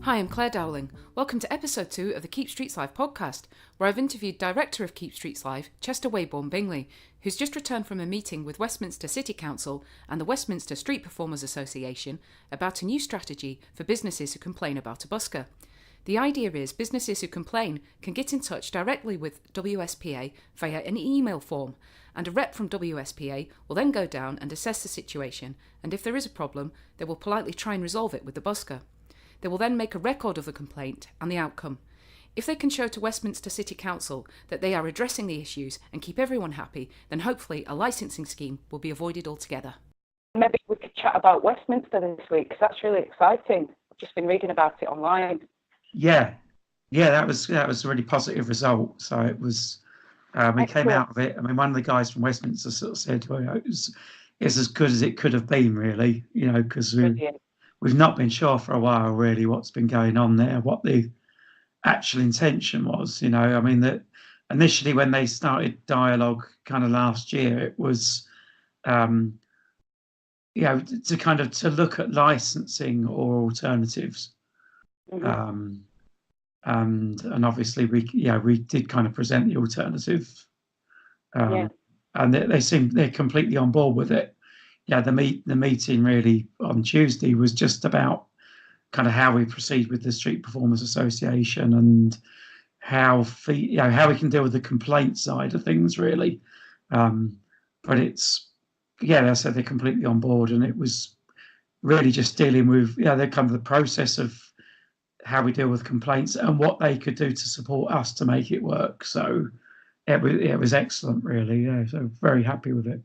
Hi, I'm Clare Dowling. Welcome to episode 2 of the Keep Streets Live podcast, where I've interviewed Director of Keep Streets Live, Chester Weybourne Bingley, who's just returned from a meeting with Westminster City Council and the Westminster Street Performers Association about a new strategy for businesses who complain about a busker. The idea is businesses who complain can get in touch directly with WSPA via an email form, and a rep from WSPA will then go down and assess the situation, and if there is a problem, they will politely try and resolve it with the busker. They will then make a record of the complaint and the outcome. If they can show to Westminster City Council that they are addressing the issues and keep everyone happy, then hopefully a licensing scheme will be avoided altogether. Maybe we could chat about Westminster this week, because that's really exciting. I've just been reading about it online. Yeah, that was a really positive result. So it was, we came out of it. I mean, one of the guys from Westminster sort of said, well, it's as good as it could have been, really, because we've not been sure for a while, really, what's been going on there, what the actual intention was. I mean, that initially when they started dialogue kind of last year, it was, to look at licensing or alternatives. Mm-hmm. And obviously we did kind of present the alternative, and they're completely on board with it. The meeting really on Tuesday was just about kind of how we proceed with the Street Performers Association and how we can deal with the complaint side of things, really. But it's, I said they're completely on board, and it was really just dealing with they're kind of the process of how we deal with complaints and what they could do to support us to make it work. So it was excellent, really. So very happy with it.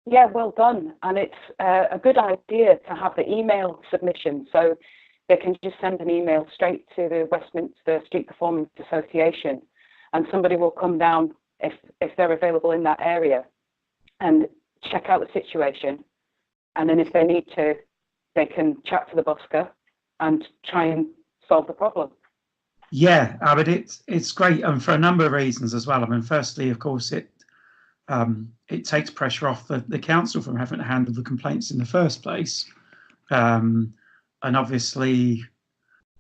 Yeah, well done. And it's a good idea to have the email submission, so they can just send an email straight to the Westminster Street Performers Association, and somebody will come down if they're available in that area and check out the situation. And then if they need to, they can chat to the busker and try and solve the problem. Yeah, but it's great, and for a number of reasons as well. I mean, firstly, of course, it takes pressure off the council from having to handle the complaints in the first place. And obviously,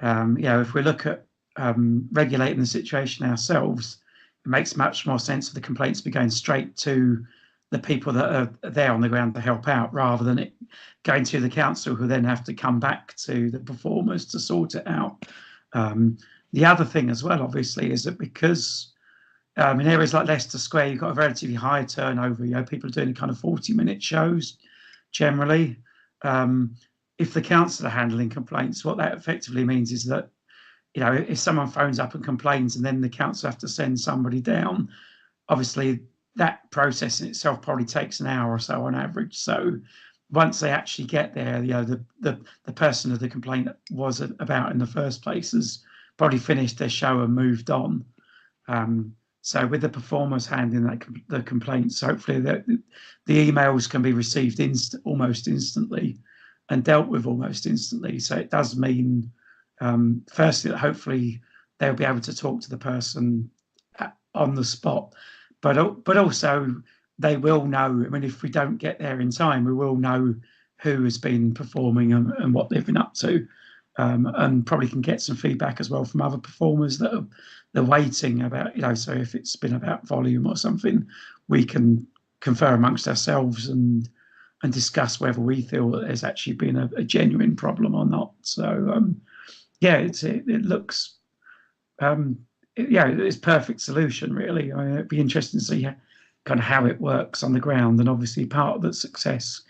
if we look at regulating the situation ourselves, it makes much more sense for the complaints to be going straight to the people that are there on the ground to help out, rather than it going to the council, who then have to come back to the performers to sort it out. The other thing as well, obviously, is that because in areas like Leicester Square, you've got a relatively high turnover. People are doing kind of 40-minute shows generally. If the council are handling complaints, what that effectively means is that, if someone phones up and complains and then the council have to send somebody down, obviously that process in itself probably takes an hour or so on average. So once they actually get there, the person that the complaint was about in the first place has probably finished their show and moved on. So with the performers handling the complaints, hopefully the emails can be received almost instantly and dealt with almost instantly. So it does mean, firstly, that hopefully they'll be able to talk to the person on the spot, but also they will know. I mean, if we don't get there in time, we will know who has been performing and what they've been up to. And probably can get some feedback as well from other performers that they're waiting about, so if it's been about volume or something, we can confer amongst ourselves and discuss whether we feel that there's actually been a genuine problem or not. So, it looks, it's a perfect solution, really. It'd be interesting to see kind of how it works on the ground. And obviously part of the success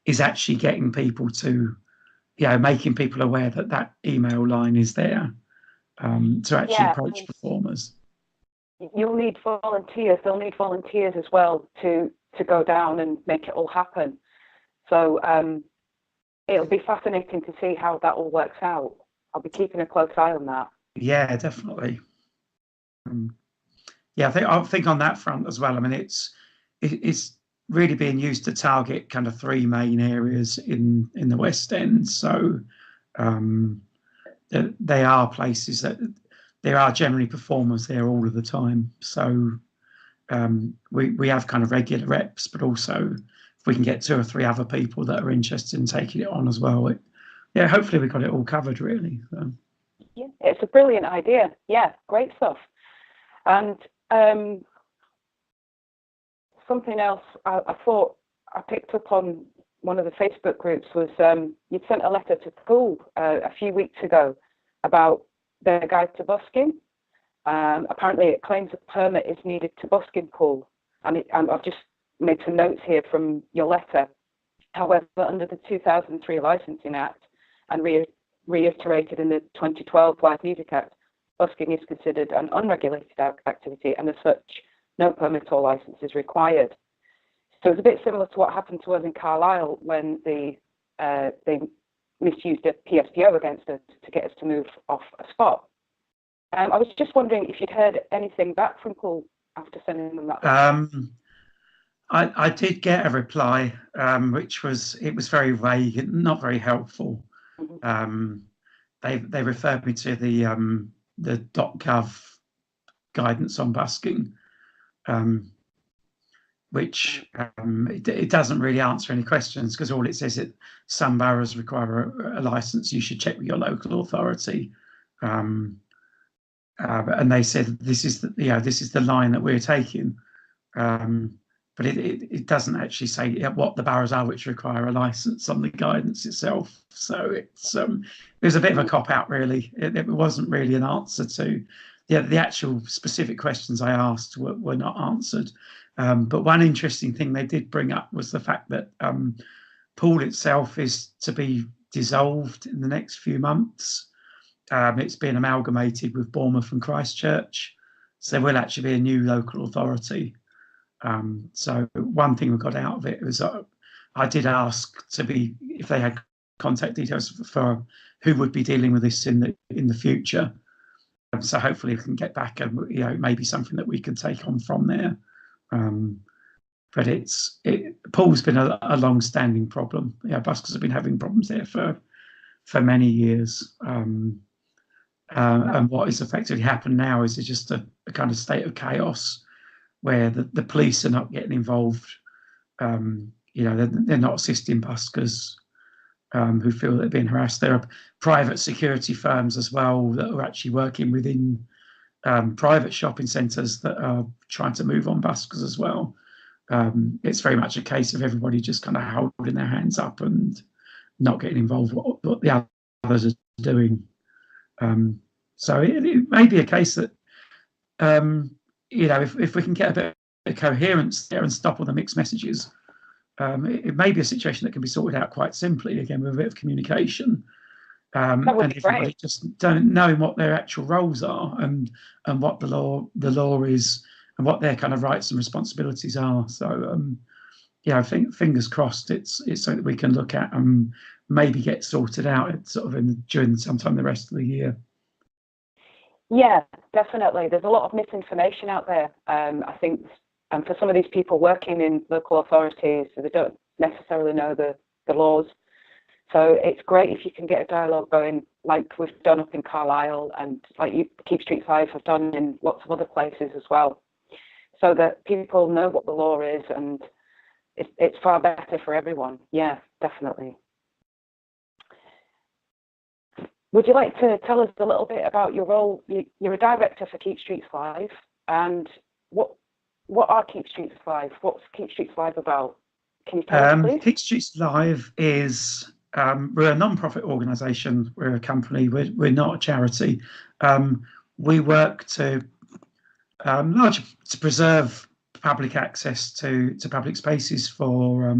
is actually getting people to, making people aware that email line is there to actually approach performers. You'll need volunteers. They'll need volunteers as well to go down and make it all happen. So it'll be fascinating to see how that all works out. I'll be keeping a close eye on that. Yeah, definitely. I think on that front as well. I mean, it's really being used to target kind of three main areas in the West End. So they are places that there are generally performers there all of the time. So we have kind of regular reps, but also if we can get 2 or 3 other people that are interested in taking it on as well, yeah, hopefully we got it all covered really. So. Yeah, it's a brilliant idea. Yeah, great stuff. And something else I thought I picked up on one of the Facebook groups was you'd sent a letter to Poole a few weeks ago about their guide to busking. Apparently it claims a permit is needed to busk in Poole. And I've just made some notes here from your letter. However, under the 2003 Licensing Act and reiterated in the 2012 Live Music Act, busking is considered an unregulated activity, and as such, no permit or license is required. So it's a bit similar to what happened to us in Carlisle when they misused a PSPO against us to get us to move off a spot. I was just wondering if you'd heard anything back from Poole after sending them that. I did get a reply, which was very vague and not very helpful. Mm-hmm. They referred me to the .gov guidance on busking, which it doesn't really answer any questions, because all it says is some boroughs require a license. You should check with your local authority, and they said this is the line that we're taking. But it doesn't actually say what the boroughs are which require a license on the guidance itself. So it was a bit of a cop-out, really. It wasn't really an answer to the actual specific questions I asked were not answered. But one interesting thing they did bring up was the fact that Poole itself is to be dissolved in the next few months. It's been amalgamated with Bournemouth and Christchurch. So there will actually be a new local authority. So one thing we got out of it was I did ask if they had contact details for who would be dealing with this in the future. So hopefully we can get back and maybe something that we can take on from there. But Poole's been a long-standing problem. Buskers have been having problems there for many years. And what is effectively happened now is just a kind of state of chaos, where the police are not getting involved. They're not assisting buskers who feel they're being harassed. There are private security firms as well that are actually working within private shopping centres that are trying to move on buskers as well. It's very much a case of everybody just kind of holding their hands up and not getting involved with what the others are doing. So it may be a case that if we can get a bit of coherence there and stop all the mixed messages, it may be a situation that can be sorted out quite simply, again, with a bit of communication. And everybody just knowing what their actual roles are and what the law is and what their kind of rights and responsibilities are. So, I think fingers crossed it's something that we can look at and maybe get sorted out during sometime the rest of the year. Yeah, definitely. There's a lot of misinformation out there. I think, and for some of these people working in local authorities, they don't necessarily know the laws. So it's great if you can get a dialogue going, like we've done up in Carlisle, and like Keep Streets Live have done in lots of other places as well, so that people know what the law is, and it's far better for everyone. Yeah, definitely. Would you like to tell us a little bit about your role? You're a director for Keep Streets Live, and what are Keep Streets Live? What's Keep Streets Live about? Can you tell us, please? Keep Streets Live is we're a non-profit organisation. We're a company. We're not a charity. We work to preserve public access to public spaces for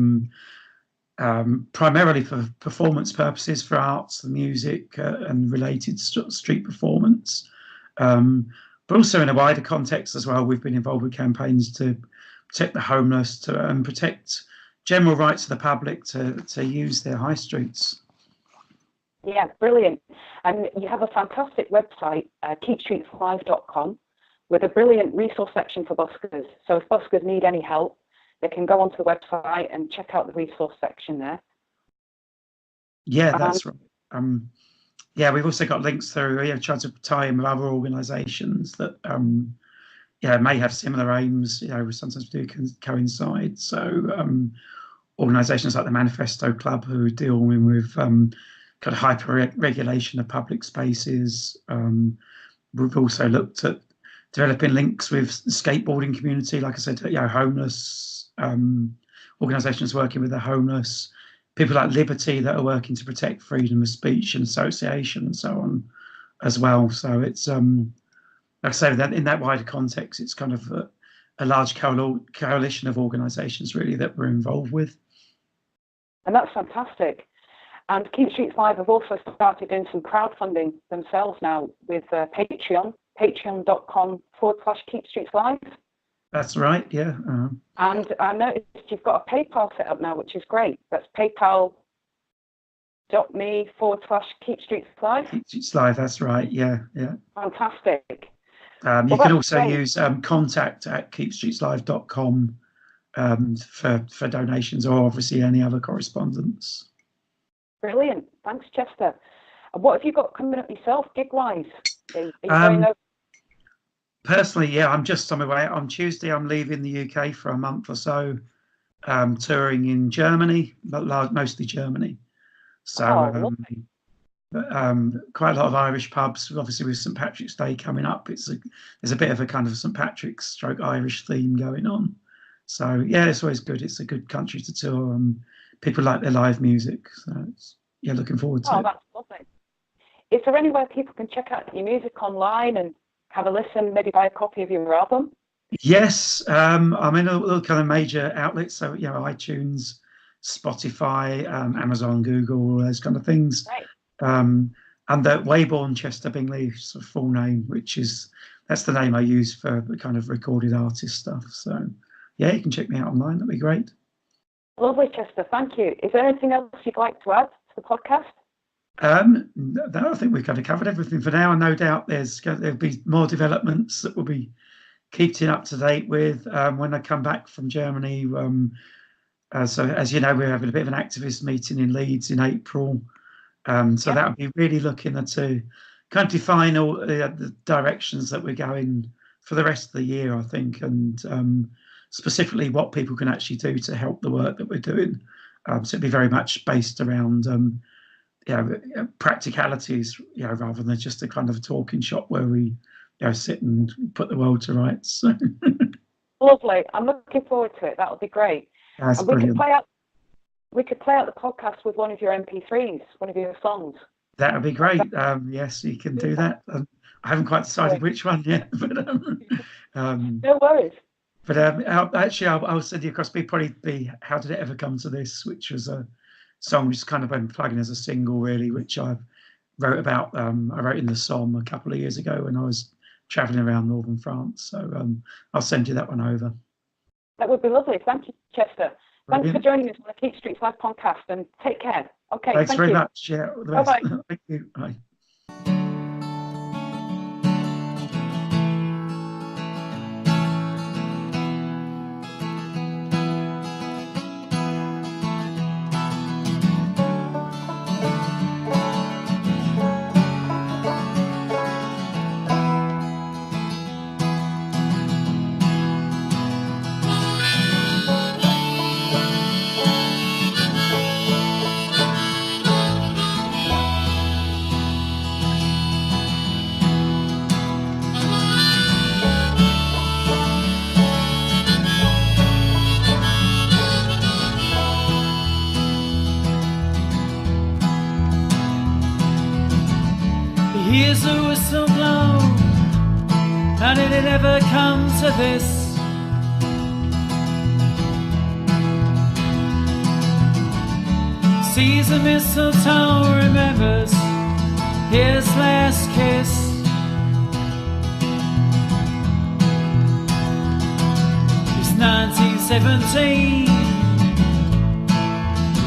primarily for performance purposes, for arts and music and related street performance, but also in a wider context as well. We've been involved with campaigns to protect the homeless and protect general rights of the public to use their high streets. Yeah, brilliant. And you have a fantastic website, keepstreetslive.com, with a brilliant resource section for buskers. So if buskers need any help, they can go onto the website and check out the resource section there. Yeah, that's right. We've also got links through. Tried to tie in with other organisations that may have similar aims. We sometimes do coincide. So organisations like the Manifesto Club, who are dealing with kind of hyper-regulation of public spaces. We've also looked at developing links with the skateboarding community, like I said, homeless organisations working with the homeless, people like Liberty that are working to protect freedom of speech and association and so on as well. So it's, like I say, that in that wider context, it's kind of a large coalition of organisations really that we're involved with. And that's fantastic. And Keep Streets Live have also started doing some crowdfunding themselves now with Patreon, patreon.com/Keep Streets Live. That's right, yeah. And I noticed you've got a PayPal set up now, which is great. That's paypal.me/Keep Streets Live. Keep Streets Live, that's right, yeah. Fantastic. You can also use contact@keepstreetslive.com for donations, or obviously any other correspondence. Brilliant. Thanks, Chester. And what have you got coming up yourself, gig-wise? Are you going over? Personally, yeah, I'm just on my way. On Tuesday, I'm leaving the UK for a month or so, touring in Germany, but mostly Germany. So quite a lot of Irish pubs, obviously with St. Patrick's Day coming up. There's a bit of a kind of St. Patrick's / Irish theme going on. So yeah, it's always good. It's a good country to tour. People like their live music. So looking forward to it. Oh, that's lovely. Is there anywhere people can check out your music online and have a listen, maybe buy a copy of your album? Yes, I'm in all the kind of major outlets, so iTunes, Spotify, Amazon, Google, all those kind of things. Right. And the Weybourne Chester Bingley sort of full name, that's the name I use for the kind of recorded artist stuff. So yeah, you can check me out online. That'd be great. Lovely, Chester. Thank you. Is there anything else you'd like to add to the podcast? No, I think we've kind of covered everything for now, and no doubt there'll be more developments that we'll be keeping up to date with when I come back from Germany. So as you know, we're having a bit of an activist meeting in Leeds in April. So that would be really looking to kind of define all the directions that we're going for the rest of the year, I think, and specifically what people can actually do to help the work that we're doing. So it'd be very much based around practicalities, rather than just a kind of a talking shop where we sit and put the world to rights. Lovely. I'm looking forward to it. That'll be great. That's and brilliant. We could play out the podcast with one of your MP3s, one of your songs. That would be great. Yes, you can do that. I haven't quite decided which one yet, but no worries. But I'll send you across. Probably How Did It Ever Come to This, which was a song which has kind of been plugging as a single, really, which I wrote about. I wrote in the Somme a couple of years ago when I was travelling around northern France. So I'll send you that one over. That would be lovely. Thank you, Chester. Brilliant. Thanks for joining us on the Keep Streets Live podcast, and take care. Okay. Thanks very you. much. Yeah. All the best. Bye-bye. Thank you. Bye. Here's the whistle blow. How did it ever come to this? Sees the mistletoe, remembers his last kiss. It's 1917,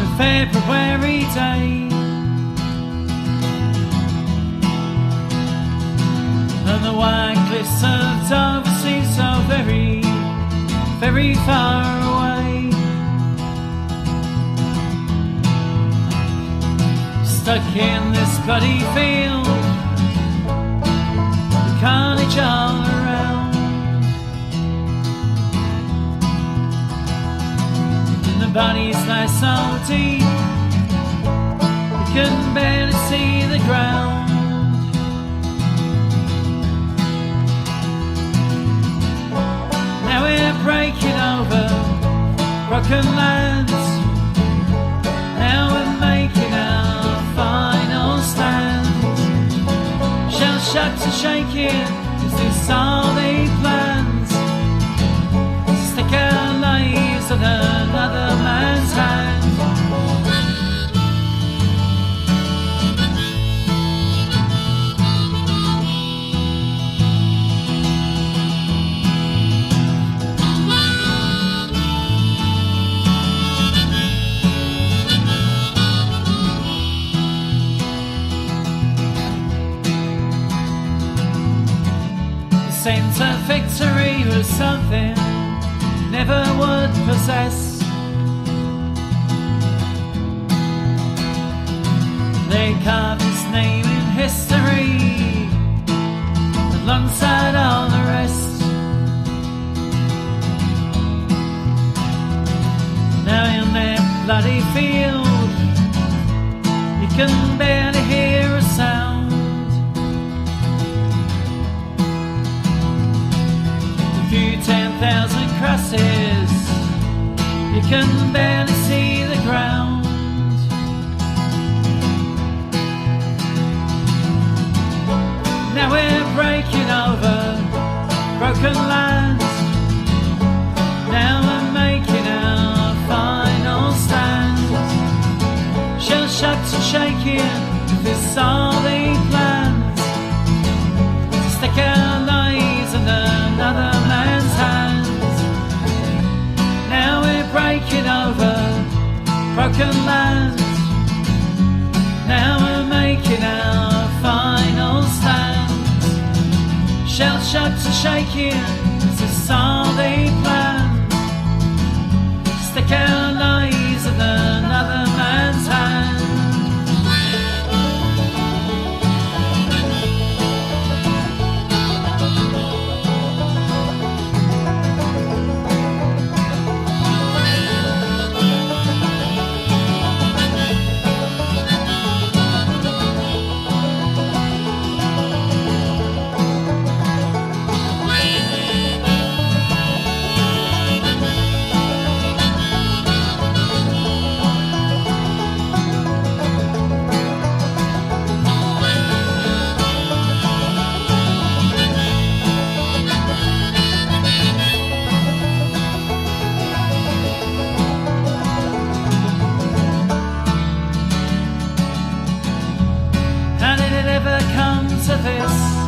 a February day. And the white cliffs of Dover seem so very, very far away. Stuck in this bloody field, the carnage all around. And the bodies lie so deep, the can barely see the ground. Now we're breaking over broken lands. Now we're making our final stand. Shell shocked and shaking, is this all they plans? Stick our lives on another man's hand. Sense of victory was something never would possess. They carved his name in history alongside all the rest. Now in that bloody field you can barely hear a sound. Few 10,000 crosses, you can barely see the ground. Now we're breaking over broken lands. Now we're making our final stand. Shell shocked and shaking, if this all they planned, to stick our lives in another man's hands. Now we're breaking over broken lands. Now we're making our final stand. Shell shocked and shaking, is this all they planned? Stick our lives in another man's hands. How did it ever come to this?